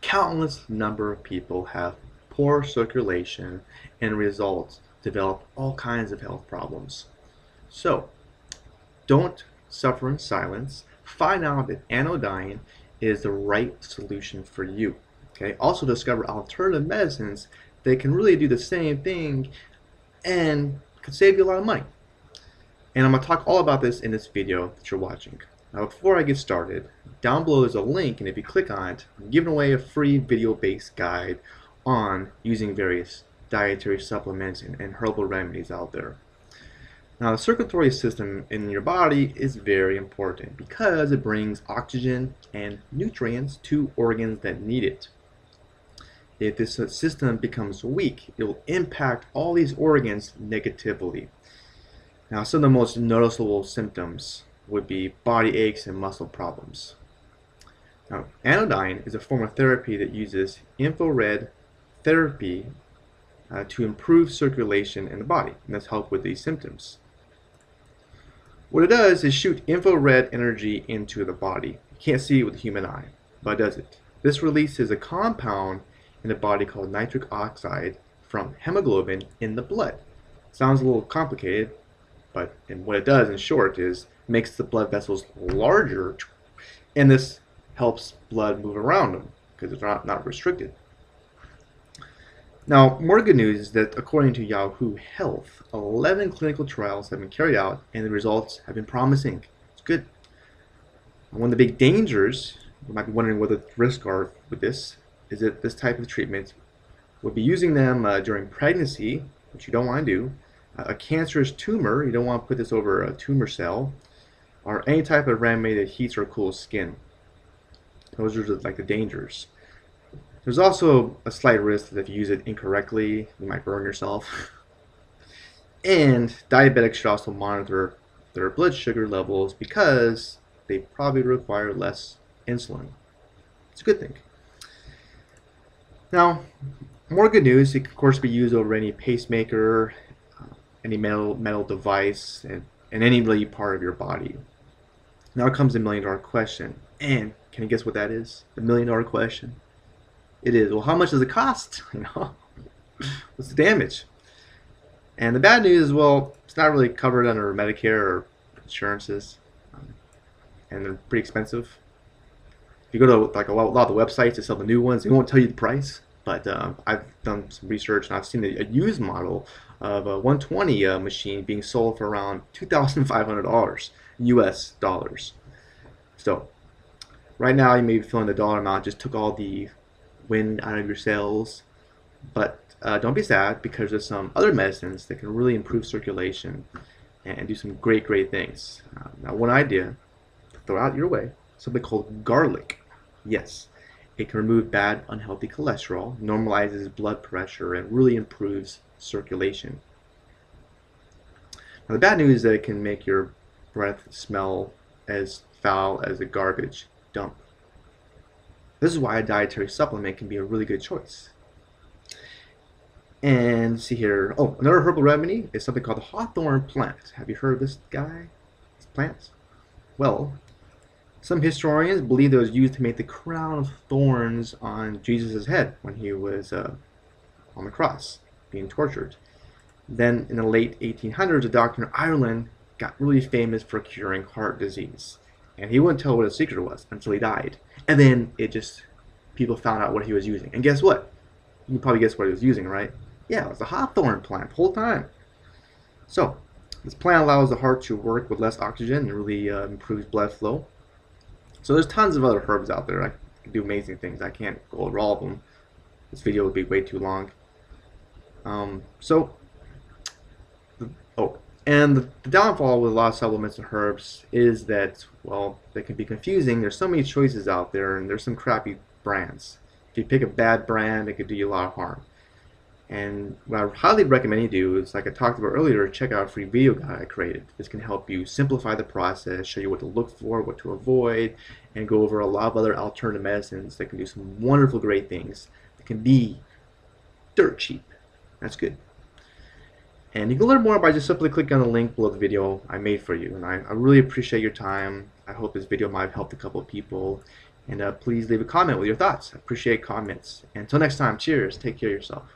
countless number of people have poor circulation and results develop all kinds of health problems. So, don't suffer in silence. Find out if Anodyne is the right solution for you. Okay. Also discover alternative medicines that can really do the same thing and could save you a lot of money. And I'm going to talk all about this in this video that you're watching. Now before I get started, down below there's a link, and if you click on it, I'm giving away a free video-based guide on using various dietary supplements and herbal remedies out there. Now the circulatory system in your body is very important because it brings oxygen and nutrients to organs that need it. If this system becomes weak, it will impact all these organs negatively. Now some of the most noticeable symptoms would be body aches and muscle problems. Now Anodyne is a form of therapy that uses infrared therapy to improve circulation in the body, and that's help with these symptoms. What it does is shoot infrared energy into the body. You can't see it with the human eye, but it does it. This releases a compound in the body called nitric oxide from hemoglobin in the blood. Sounds a little complicated, but what it does in short is makes the blood vessels larger, and this helps blood move around them because it's not restricted. Now, more good news is that according to Yahoo Health, 11 clinical trials have been carried out and the results have been promising. It's good. One of the big dangers, you might be wondering what the risks are with this, is that this type of treatment would be using them during pregnancy, which you don't want to do, a cancerous tumor, you don't want to put this over a tumor cell, or any type of remedy that heats or cools skin. Those are like the dangers. There's also a slight risk that if you use it incorrectly, you might burn yourself. And diabetics should also monitor their blood sugar levels because they probably require less insulin. It's a good thing. Now, more good news, it can of course be used over any pacemaker, any metal device, and any really part of your body. Now comes the $1,000,000 question. And can you guess what that is? The $1,000,000 question. It is, well, how much does it cost? What's the damage? And the bad news is, well, it's not really covered under Medicare or insurances, and they're pretty expensive. If you go to like a lot of the websites that sell the new ones, they won't tell you the price. But I've done some research and I've seen a used model of a 120 machine being sold for around $2,500 US dollars. So right now you may be feeling the dollar amount just took all the wind out of your sails, but don't be sad because there's some other medicines that can really improve circulation and do some great things. Now one idea to throw out your way, something called garlic. Yes, it can remove bad unhealthy cholesterol, normalizes blood pressure, and really improves circulation. Now the bad news is that it can make your breath smell as foul as a garbage dump. This is why a dietary supplement can be a really good choice. And see here, oh, another herbal remedy is something called the hawthorn plant. Have you heard of this guy, this plant? Well, some historians believe it was used to make the crown of thorns on Jesus' head when he was on the cross, being tortured. Then in the late 1800s, a doctor in Ireland got really famous for curing heart disease. And he wouldn't tell what his secret was until he died. And then people found out what he was using. And guess what? You can probably guess what he was using, right? Yeah, it was the hawthorn plant the whole time. So, this plant allows the heart to work with less oxygen and really improves blood flow. So there's tons of other herbs out there that can do amazing things. I can't go over all of them. This video would be way too long. And the downfall with a lot of supplements and herbs is that, well, they can be confusing. There's so many choices out there, and there's some crappy brands. If you pick a bad brand, it could do you a lot of harm. And what I highly recommend you do is, like I talked about earlier, check out a free video guide I created. This can help you simplify the process, show you what to look for, what to avoid, and go over a lot of other alternative medicines that can do some wonderful, great things that can be dirt cheap. That's good. And you can learn more by just simply clicking on the link below the video I made for you. And I really appreciate your time. I hope this video might have helped a couple of people. And please leave a comment with your thoughts. I appreciate comments. Until next time, cheers. Take care of yourself.